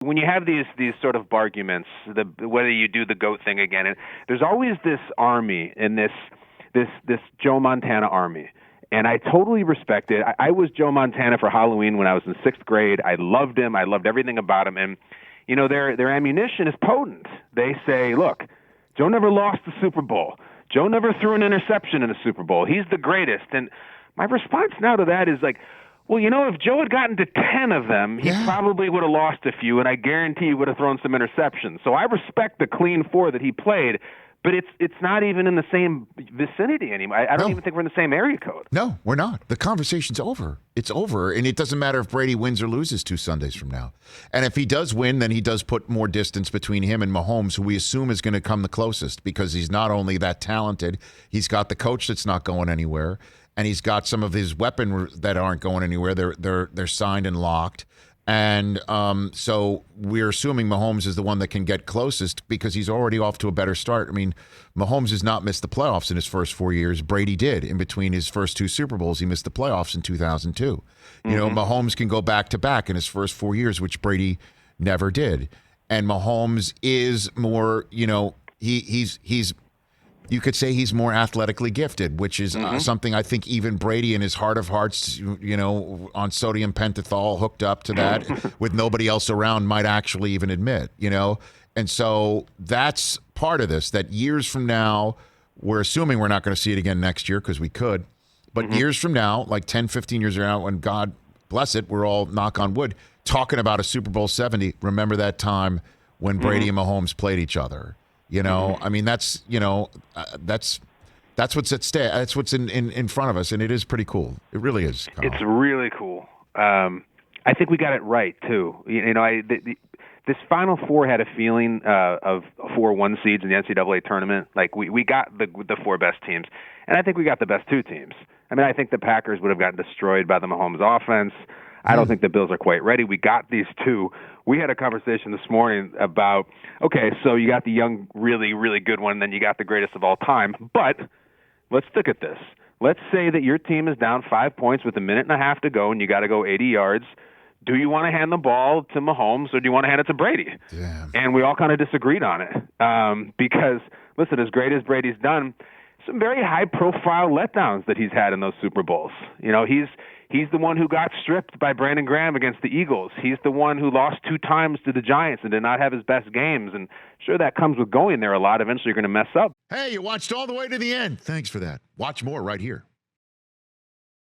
When you have these sort of arguments, whether you do the GOAT thing again, and there's always this army and this Joe Montana army. And I totally respect it. I was Joe Montana for Halloween when I was in 6th grade. I loved him. I loved everything about him. And, you know, their ammunition is potent. They say, look, Joe never lost the Super Bowl. Joe never threw an interception in a Super Bowl. He's the greatest. And my response now to that is like, well, you know, if Joe had gotten to 10 of them, he probably would have lost a few, and I guarantee he would have thrown some interceptions. So I respect the clean 4 that he played, but it's not even in the same vicinity anymore. I don't even think we're in the same area code. No, we're not. The conversation's over. It's over, and it doesn't matter if Brady wins or loses 2 Sundays from now. And if he does win, then he does put more distance between him and Mahomes, who we assume is going to come the closest because he's not only that talented, he's got the coach that's not going anywhere. And he's got some of his weapons that aren't going anywhere. They're signed and locked. And so we're assuming Mahomes is the one that can get closest because he's already off to a better start. I mean, Mahomes has not missed the playoffs in his first 4 years. Brady did. In between his first 2 Super Bowls, he missed the playoffs in 2002. Mm-hmm. You know, Mahomes can go back-to-back in his first 4 years, which Brady never did. And Mahomes is more, you know, he's you could say he's more athletically gifted, which is something I think even Brady in his heart of hearts, you know, on sodium pentothal hooked up to that with nobody else around might actually even admit, you know. And so that's part of this, that years from now, we're assuming we're not going to see it again next year because we could. But years from now, like 10, 15 years from now, when God bless it, we're all, knock on wood, talking about a Super Bowl 70. Remember that time when Brady and Mahomes played each other. You know, I mean, that's, you know, that's what's at stake. That's what's in front of us, and it is pretty cool. It really is, Kyle. It's really cool. I think we got it right too. You know, this Final Four had a feeling of 4 1 seeds in the NCAA tournament. Like we got the 4 best teams, and I think we got the best 2 teams. I mean, I think the Packers would have gotten destroyed by the Mahomes offense. I don't think the Bills are quite ready. We got these 2. We had a conversation this morning about, okay, so you got the young, really, really good one, and then you got the greatest of all time. But let's look at this. Let's say that your team is down 5 points with a minute and a half to go, and you got to go 80 yards. Do you want to hand the ball to Mahomes, or do you want to hand it to Brady? Damn. And we all kind of disagreed on it because, listen, as great as Brady's done, some very high-profile letdowns that he's had in those Super Bowls. You know, he's the one who got stripped by Brandon Graham against the Eagles. He's the one who lost 2 times to the Giants and did not have his best games. And sure, that comes with going there a lot. Eventually, you're going to mess up. Hey, you watched all the way to the end. Thanks for that. Watch more right here.